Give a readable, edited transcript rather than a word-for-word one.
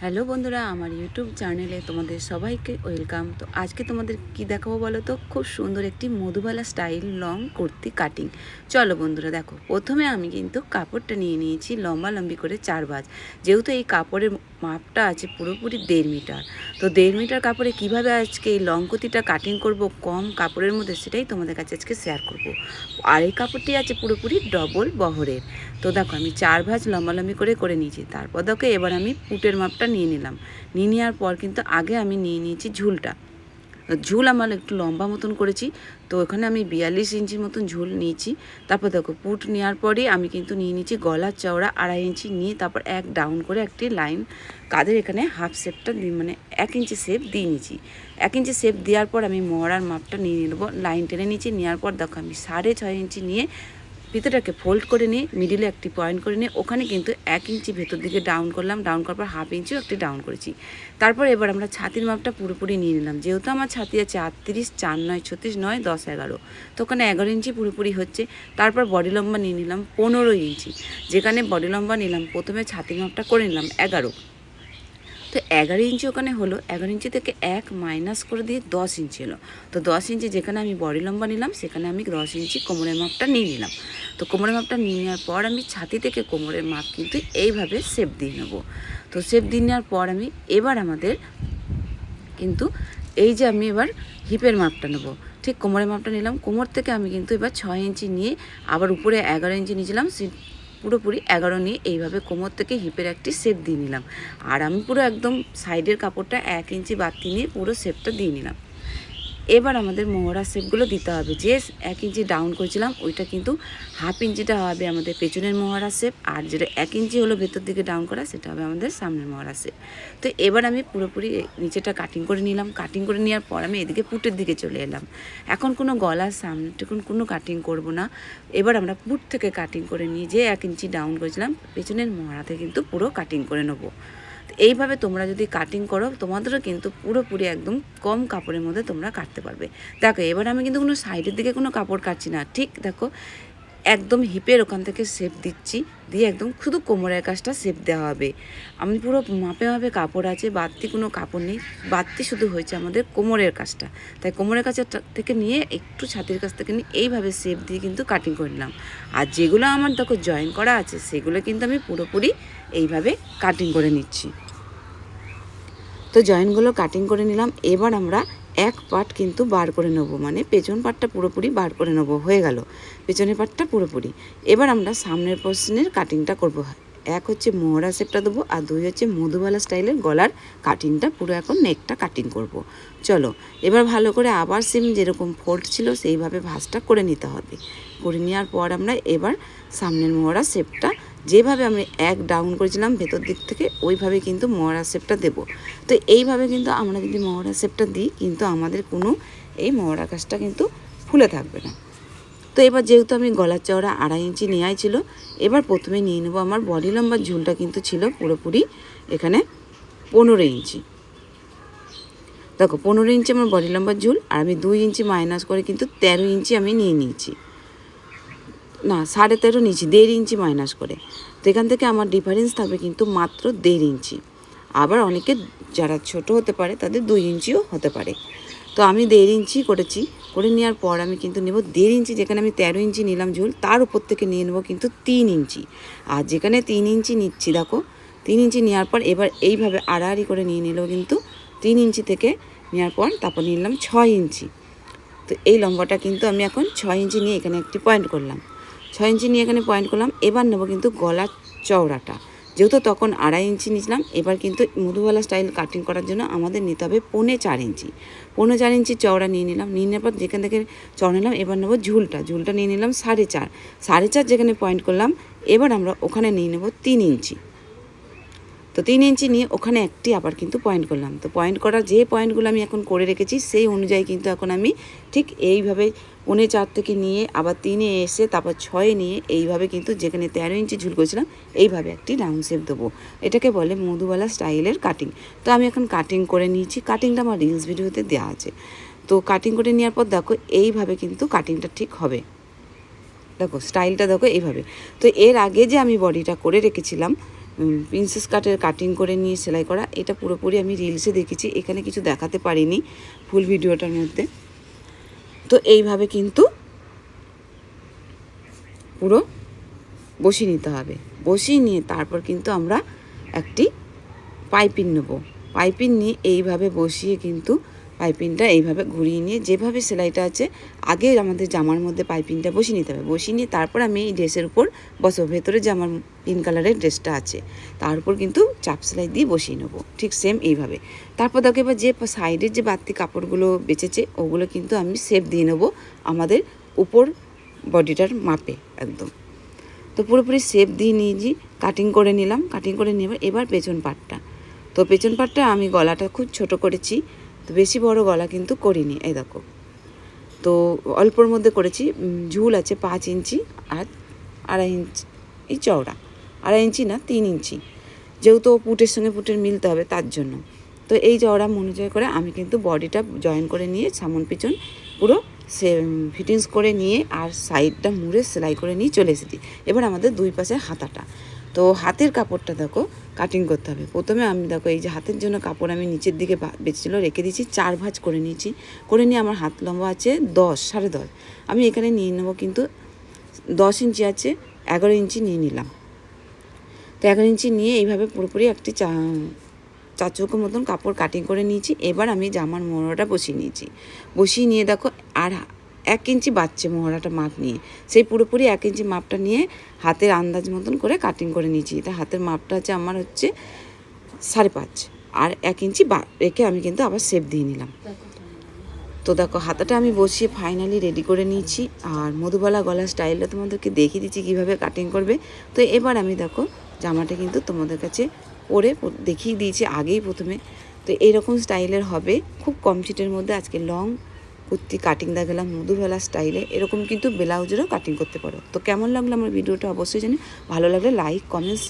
Hello বন্ধুরা, আমার YouTube চ্যানেলে তোমাদের সবাইকে ওয়েলকাম। তো আজকে তোমাদের কি দেখাবো বলো তো? খুব সুন্দর একটি Madhubala style long kurti cutting. চলো বন্ধুরা দেখো। প্রথমে আমি কিন্তু কাপড়টা নিয়ে নিয়েছি লম্বি করে 4 ভাঁজ। যেহেতু এই কাপড়ের মাপটা আছে পুরোপুরি 1.5 মিটার, তো 1.5 মিটার কাপড়ে কিভাবে আজকে এই লং কুর্তিটা কাটিং করব কম কাপড়ের মধ্যে, সেটাই তোমাদের কাছে আজকে শেয়ার করব। আর এই কাপড়টি আছে পুরোপুরি ডবল বহরের। তো দেখো আমি 4 ভাঁজ লম্বি করে নিয়েছি। তারপর দেখো এবার আমি পুটের মাপটা নিয়ে নিলাম। নিয়ে নেওয়ার পর কিন্তু আগে আমি নিয়ে নিয়েছি ঝুলটা। ঝুল আমার একটু লম্বা মতন করেছি, তো ওখানে আমি 42 ইঞ্চির মতন ঝুল নিয়েছি। তারপর দেখো পুট নেওয়ার পরে আমি কিন্তু নিয়ে নিয়েছি গলার চওড়া 2.5 ইঞ্চি নিয়ে তারপর এক ডাউন করে একটি লাইন কাঁধের এখানে হাফ শেপটা মানে 1 ইঞ্চি শেপ দিয়ে নিয়েছি। 1 ইঞ্চি শেপ দেওয়ার পর আমি মহড়ার মাপটা নিয়ে নেবো। লাইন টেনে নিয়েছি। নেওয়ার পর দেখো আমি 6.5 ইঞ্চি নিয়ে ভিতরটাকে ফোল্ড করে নিয়ে মিডিলে একটি পয়েন্ট করে নিয়ে ওখানে কিন্তু 1 ইঞ্চি ভেতর দিকে ডাউন করলাম। ডাউন করার পর হাফ ইঞ্চিও একটি ডাউন করেছি। তারপর এবার আমরা ছাতির মাপটা পুরোপুরি নিয়ে নিলাম। যেহেতু আমার ছাতি আছে 38, 4, 9, 36, 9, 10, 11, তো ওখানে 11 ইঞ্চি পুরোপুরি হচ্ছে। তারপর বডি লম্বা নিয়ে নিলাম 15 ইঞ্চি। যেখানে বডি লম্বা নিলাম প্রথমে ছাতির মাপটা করে নিলাম 11। তো 11 ইঞ্চি ওখানে হলো। 11 ইঞ্চি থেকে 1 মাইনাস করে দিয়ে 10 ইঞ্চি হলো। তো 10 ইঞ্চি যেখানে আমি বডি লম্বা নিলাম সেখানে আমি 10 ইঞ্চি কোমরের মাপটা নিয়ে নিলাম। তো কোমরের মাপটা নিয়ে নেওয়ার পর আমি ছাতি থেকে কোমরের মাপ কিন্তু এইভাবে শেপ দিয়ে নেব। তো শেপ দিয়ে নেওয়ার পর আমি এবার আমাদের কিন্তু এই যে আমি এবার হিপের মাপটা নেব। ঠিক কোমরের মাপটা নিলাম। কোমর থেকে আমি কিন্তু এবার 6 ইঞ্চি নিয়ে আবার উপরে 11 ইঞ্চি নিয়েছিলাম, পুরোপুরি 11 নিয়ে এইভাবে কোমর থেকে হিপের একটি শেপ দিয়ে নিলাম। আর আমি পুরো একদম সাইডের কাপড়টা 1 ইঞ্চি বাড়তি নিয়ে পুরো শেপটা দিয়ে নিলাম। এবার আমাদের মোহরা শেপগুলো দিতে হবে। যে 1 ইঞ্চি ডাউন করেছিলাম ওইটা কিন্তু হাফ ইঞ্চিটা হবে আমাদের পেছনের মোহরা শেপ, আর যেটা 1 ইঞ্চি হলো ভেতর দিকে ডাউন করা সেটা হবে আমাদের সামনের মোহরা শেপ। তো এবার আমি পুরোপুরি নিচেটা কাটিং করে নিলাম। কাটিং করে নেওয়ার পর আমি এদিকে পুটের দিকে চলে এলাম। এখন কোনো গলার সামনেটুকুন কোনো কাটিং করব না। এবার আমরা পুট থেকে কাটিং করে নিয়ে যে 1 ইঞ্চি ডাউন করেছিলাম পেছনের মোহরাতে কিন্তু পুরো কাটিং করে নেবো। এইভাবে তোমরা যদি কাটিং করো তোমাদেরও কিন্তু পুরোপুরি একদম কম কাপড়ের মধ্যে তোমরা কাটতে পারবে। দেখো এবার আমি কিন্তু কোনো সাইডের দিকে কোনো কাপড় কাটছি না। ঠিক দেখো একদম হিপের ওখান থেকে শেপ দিচ্ছি, দিয়ে একদম শুধু কোমরের কাজটা শেপ দেওয়া হবে। আমি পুরো মাপে মাপে কাপড় আছে, বাড়তি কোনো কাপড় নেই। বাড়তি শুধু হয়েছে আমাদের কোমরের কাজটা। তাই কোমরের কাছে থেকে নিয়ে একটু ছাতির কাছ থেকে নিয়ে এইভাবে শেপ দিয়ে কিন্তু কাটিং করে নিলাম। আর যেগুলো আমার দেখো জয়েন করা আছে সেগুলো কিন্তু আমি পুরোপুরি এইভাবে কাটিং করে নিচ্ছি। তো জয়েন্টগুলো কাটিং করে নিলাম। এবার আমরা এক পার্ট কিন্তু বার করে নেবো, মানে পেছন পার্টটা পুরোপুরি বার করে নেবো। হয়ে গেল পেছনের পার্টটা পুরোপুরি। এবার আমরা সামনের পোর্শনের কাটিংটা করব। 1 হচ্ছে মোহরা শেপটা দেবো, আর 2 হচ্ছে মধুবালা স্টাইলের গলার কাটিংটা পুরো এখন নেকটা কাটিং করব। চলো এবার ভালো করে আবার সেম যেরকম ফোল্ড ছিল সেইভাবে ভাঁজটা করে নিতে হবে। করে নেওয়ার পর আমরা এবার সামনের মোহরা শেপটা যেভাবে আমি 1 ডাউন করেছিলাম ভেতর দিক থেকে ওইভাবে কিন্তু মহড়া শেপটা দেবো। তো এইভাবে কিন্তু আমরা যদি মহড়া শেপটা দিই কিন্তু আমাদের কোনো এই মহড়া কাজটা কিন্তু ফুলে থাকবে না। তো এবার যেহেতু আমি গলার চওড়া 2.5 ইঞ্চি নেওয়াই ছিল, এবার প্রথমে নিয়ে নেবো আমার বডি লম্বার ঝুলটা কিন্তু ছিল পুরোপুরি এখানে 15 ইঞ্চি। দেখো 15 ইঞ্চি আমার বডি লম্বার ঝুল, আর আমি 2 ইঞ্চি মাইনাস করে কিন্তু 13 ইঞ্চি আমি নিয়ে নিয়েছি। না 13.5 নিয়েছি, 1.5 ইঞ্চি মাইনাস করে। তো এখান থেকে আমার ডিফারেন্স থাকবে কিন্তু মাত্র 1.5 ইঞ্চি। আবার অনেকে যারা ছোট হতে পারে তাদের 2 ইঞ্চিও হতে পারে। তো আমি 1.5 ইঞ্চি করেছি। করে নেওয়ার পর আমি কিন্তু নেব 1.5 ইঞ্চি। যেখানে আমি 13 ইঞ্চি নিলাম ঝুল, তার উপর থেকে নিয়ে নেবো কিন্তু 3 ইঞ্চি। আর যেখানে 3 ইঞ্চি নিচ্ছি দেখো 3 ইঞ্চি নেওয়ার পর এবার এইভাবে আড়াআড়ি করে নিয়ে নিলেও কিন্তু 3 ইঞ্চি থেকে নেওয়ার পর তারপর নিলাম 6 ইঞ্চি। তো এই লম্বাটা কিন্তু আমি এখন 6 ইঞ্চি নিয়ে এখানে একটি পয়েন্ট করলাম। 6 ইঞ্চি নিয়ে এখানে পয়েন্ট করলাম। এবার নেবো কিন্তু গলার চওড়াটা। যেহেতু তখন 2.5 ইঞ্চি নিয়েছিলাম, এবার কিন্তু মধুবালা স্টাইল কাটিং করার জন্য আমাদের নিতে হবে 4.25 ইঞ্চি। 4.25 ইঞ্চি চওড়া নিয়ে নিলাম। নিয়ে নেওয়ার পর যেখান থেকে চওড়া নিলাম এবার নেবো ঝুলটা নিয়ে নিলাম 4.5। 4.5 যেখানে পয়েন্ট করলাম এবার আমরা ওখানে নিয়ে নেবো 3 ইঞ্চি। তো 3 ইঞ্চি নিয়ে ওখানে একটি আবার কিন্তু পয়েন্ট করলাম। তো পয়েন্ট করার যে পয়েন্টগুলো আমি এখন করে রেখেছি সেই অনুযায়ী কিন্তু এখন আমি ঠিক এইভাবে 4.25 থেকে নিয়ে আবার 3-এ এসে তারপর 6-এ নিয়ে এইভাবে কিন্তু যেখানে 13 ইঞ্চি ঝুল করেছিলাম এইভাবে একটি রাউন্ড শেপ দেবো। এটাকে বলে মধুবালা স্টাইলের কাটিং। তো আমি এখন কাটিং করে নিয়েছি। কাটিংটা আমার রিলস ভিডিওতে দেওয়া আছে। তো কাটিং করে নেওয়ার পর দেখো এইভাবে কিন্তু কাটিংটা ঠিক হবে। দেখো স্টাইলটা দেখো এইভাবে। তো এর আগে যে আমি বডিটা করে রেখেছিলাম প্রিন্সেস কাটের কাটিং করে নিয়ে সেলাই করা। এটা পুরোপুরি আমি রিলসে দেখেছি, এখানে কিছু দেখাতে পারিনি ফুল ভিডিওটার মধ্যে। তো এইভাবে কিন্তু পুরো বসিয়ে নিতে হবে। বসিয়ে নিয়ে তারপর কিন্তু আমরা একটি পাইপিং নেব। পাইপিং নিয়ে এইভাবে বসিয়ে কিন্তু পাইপিংটা এইভাবে ঘুরিয়ে নিয়ে যেভাবে সেলাইটা আছে আগে আমাদের জামার মধ্যে পাইপিংটা বসিয়ে নিতে হবে। বসিয়ে নিয়ে তারপর আমি এই ড্রেসের উপর বসবো। ভেতরে যে আমার পিঙ্ক কালারের ড্রেসটা আছে তার উপর কিন্তু চাপ সেলাই দিয়ে বসিয়ে নেবো, ঠিক সেম এইভাবে। তারপর দেখো এবার যে সাইডের যে বাড়তি কাপড়গুলো বেঁচেছে ওগুলো কিন্তু আমি শেপ দিয়ে নেবো আমাদের উপর বডিটার মাপে একদম। তো পুরোপুরি শেপ দিয়ে নিয়েছি, কাটিং করে নিলাম। কাটিং করে নিয়ে এবার পেছন পাটটা, তো পেছন পাটটা আমি গলাটা খুব ছোট করেছি, তো বেশি বড় গলা কিন্তু করিনি। এই দেখো, তো অল্পর মধ্যে করেছি। ঝুল আছে 5 ইঞ্চি আর 2.5 ইঞ্চি এই চওড়া, 2.5 ইঞ্চি না 3 ইঞ্চি, যেহেতু পুটের সঙ্গে পুটের মিলতে হবে তার জন্য। তো এই চওড়া অনুযায়ী করে আমি কিন্তু বডিটা জয়েন করে নিয়ে সামন পিছন পুরো ফিটিংস করে নিয়ে আর সাইডটা মুড়ে সেলাই করে নিয়ে চলে এসেছি। এবার আমাদের দুই পাশে হাতাটা, তো হাতের কাপড়টা দেখো কাটিং করতে হবে। প্রথমে আমি দেখো এই যে হাতের জন্য কাপড় আমি নিচের দিকে বেঁচেছিলো রেখে দিয়েছি, 4 ভাঁজ করে নিয়েছি। করে নিয়ে আমার হাত লম্বা আছে 10, 10.5। আমি এখানে নিয়ে নেবো কিন্তু 10 ইঞ্চি আছে, 11 ইঞ্চি নিয়ে নিলাম। তো 11 ইঞ্চি নিয়ে এইভাবে পুরোপুরি একটি 4 চৌকো মতন কাপড় কাটিং করে নিয়েছি। এবার আমি জামার মোহরাটা বসিয়ে নিয়েছি। বসিয়ে নিয়ে দেখো আর 1 ইঞ্চি বাড়ছে মোহরাটা মাপ নিয়ে, সেই পুরোপুরি 1 ইঞ্চি মাপটা নিয়ে হাতের আন্দাজ মতন করে কাটিং করে নিয়েছি। এটা হাতের মাপটা আছে আমার হচ্ছে 5.5, আর 1 ইঞ্চি রেখে আমি কিন্তু আবার শেপ দিয়ে নিলাম। তো দেখো হাতাটা আমি বসিয়ে ফাইনালি রেডি করে নিয়েছি। আর মধুবালা গলা স্টাইলটা তোমাদেরকে দেখিয়ে দিচ্ছি কীভাবে কাটিং করবে। তো এবার আমি দেখো জামাটা কিন্তু তোমাদের কাছে পরে দেখিয়ে দিয়েছি আগেই প্রথমে। তো এইরকম স্টাইলের হবে, খুব কম চিটের মধ্যে। আজকে লং কুর্তি কাটিং দেখালাম মধুবালা স্টাইলে, এরকম কিন্তু ব্লাউজেরও কাটিং করতে পারো। তো কেমন লাগলো আমার ভিডিওটা অবশ্যই জানি, ভালো লাগলে লাইক কমেন্টস